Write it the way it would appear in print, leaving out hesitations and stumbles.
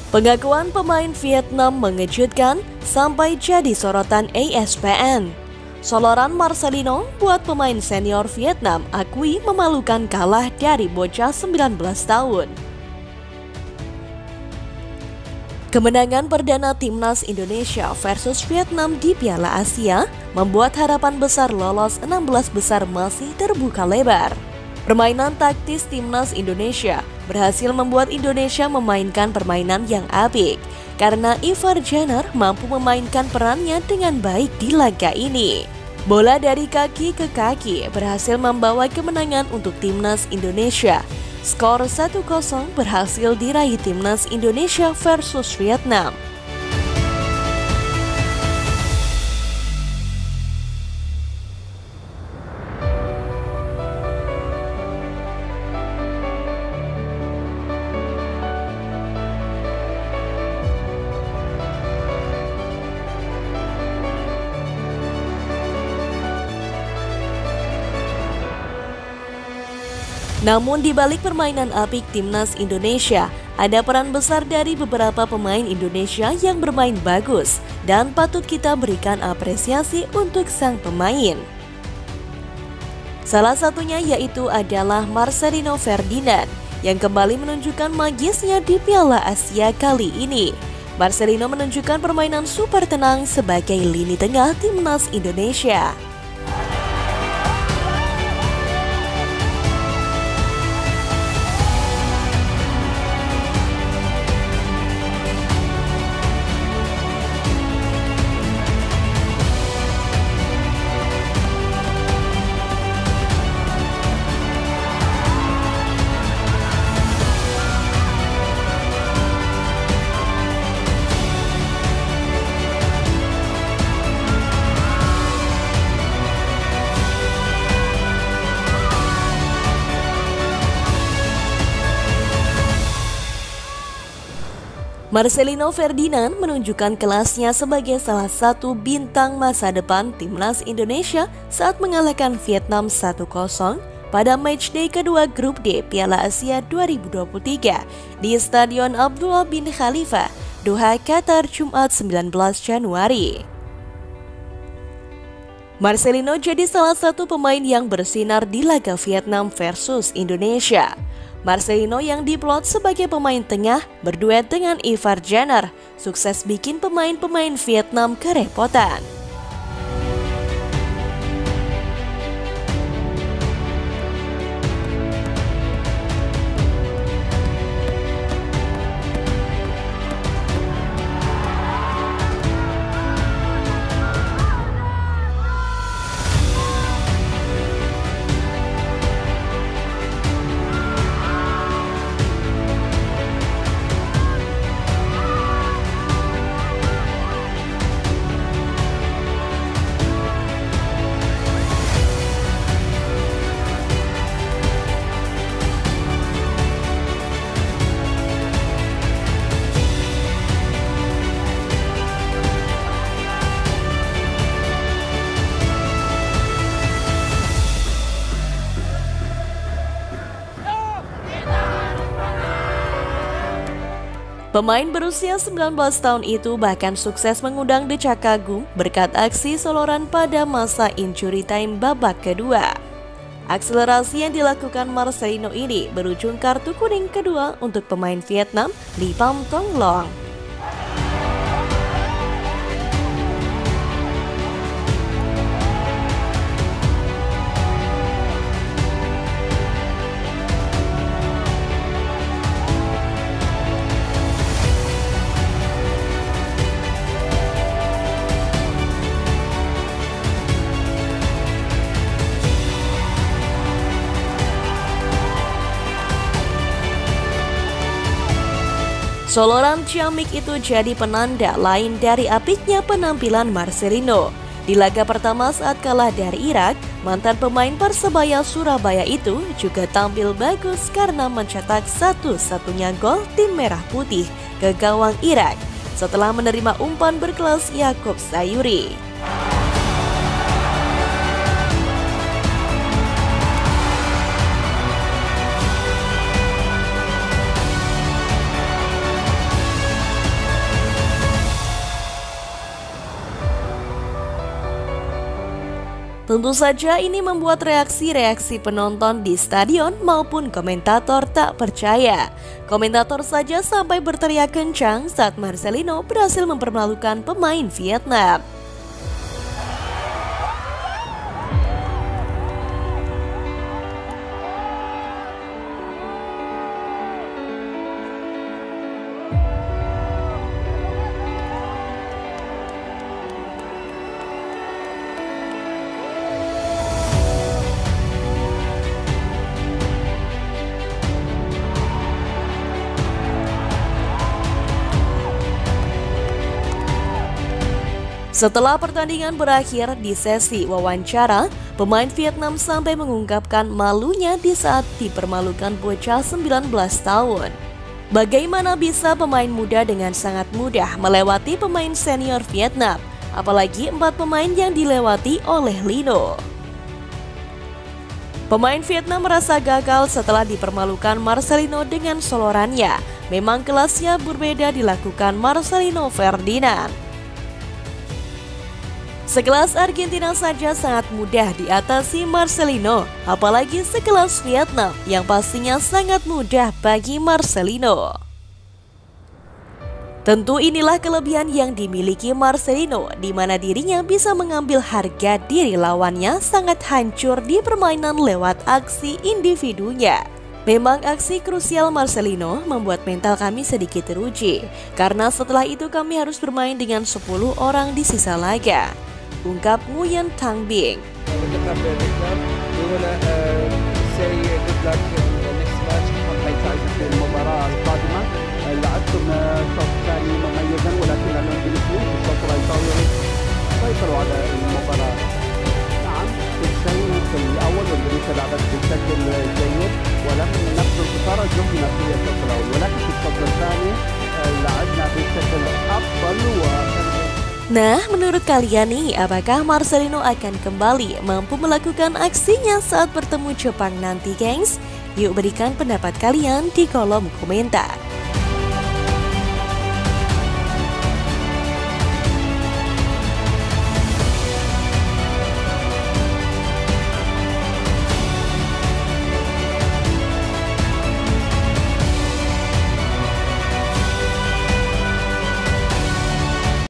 Pengakuan pemain Vietnam mengejutkan sampai jadi sorotan ESPN. Soloran Marcelino buat pemain senior Vietnam akui memalukan kalah dari bocah 19 tahun. Kemenangan perdana timnas Indonesia versus Vietnam di Piala Asia membuat harapan besar lolos 16 besar masih terbuka lebar. Permainan taktis timnas Indonesia berhasil membuat Indonesia memainkan permainan yang apik karena Ivar Jenner mampu memainkan perannya dengan baik di laga ini. Bola dari kaki ke kaki berhasil membawa kemenangan untuk timnas Indonesia. Skor 1-0 berhasil diraih timnas Indonesia versus Vietnam. Namun di balik permainan apik timnas Indonesia, ada peran besar dari beberapa pemain Indonesia yang bermain bagus dan patut kita berikan apresiasi untuk sang pemain. Salah satunya yaitu adalah Marcelino Ferdinand yang kembali menunjukkan magisnya di Piala Asia kali ini. Marcelino menunjukkan permainan super tenang sebagai lini tengah timnas Indonesia. Marcelino Ferdinand menunjukkan kelasnya sebagai salah satu bintang masa depan timnas Indonesia saat mengalahkan Vietnam 1-0 pada matchday kedua grup D Piala Asia 2023 di Stadion Abdullah bin Khalifa, Doha, Qatar, Jumat 19 Januari. Marcelino jadi salah satu pemain yang bersinar di laga Vietnam versus Indonesia. Marcelino yang diplot sebagai pemain tengah berduet dengan Ivar Jenner sukses bikin pemain-pemain Vietnam kerepotan. Pemain berusia 19 tahun itu bahkan sukses mengundang decak kagum berkat aksi soloran pada masa injury time babak kedua. Akselerasi yang dilakukan Marcelino ini berujung kartu kuning kedua untuk pemain Vietnam, Lee Pham Thong Long. Soloran ciamik itu jadi penanda lain dari apiknya penampilan Marcelino. Di laga pertama saat kalah dari Irak, mantan pemain Persebaya Surabaya itu juga tampil bagus karena mencetak satu-satunya gol tim Merah Putih ke gawang Irak setelah menerima umpan berkelas Yaakob Sayuri. Tentu saja ini membuat reaksi-reaksi penonton di stadion maupun komentator tak percaya. Komentator saja sampai berteriak kencang saat Marcelino berhasil mempermalukan pemain Vietnam. Setelah pertandingan berakhir di sesi wawancara, pemain Vietnam sampai mengungkapkan malunya di saat dipermalukan bocah 19 tahun. Bagaimana bisa pemain muda dengan sangat mudah melewati pemain senior Vietnam, apalagi 4 pemain yang dilewati oleh Lino. Pemain Vietnam merasa gagal setelah dipermalukan Marcelino dengan solorannya. Memang kelasnya berbeda dilakukan Marcelino Ferdinand. Sekelas Argentina saja sangat mudah diatasi Marcelino, apalagi sekelas Vietnam yang pastinya sangat mudah bagi Marcelino. Tentu inilah kelebihan yang dimiliki Marcelino, di mana dirinya bisa mengambil harga diri lawannya sangat hancur di permainan lewat aksi individunya. Memang aksi krusial Marcelino membuat mental kami sedikit teruji, karena setelah itu kami harus bermain dengan 10 orang di sisa laga, ungkap Nguyen Thanh Binh. Nah, menurut kalian nih, apakah Marcelino akan kembali mampu melakukan aksinya saat bertemu Jepang nanti, gengs? Yuk berikan pendapat kalian di kolom komentar.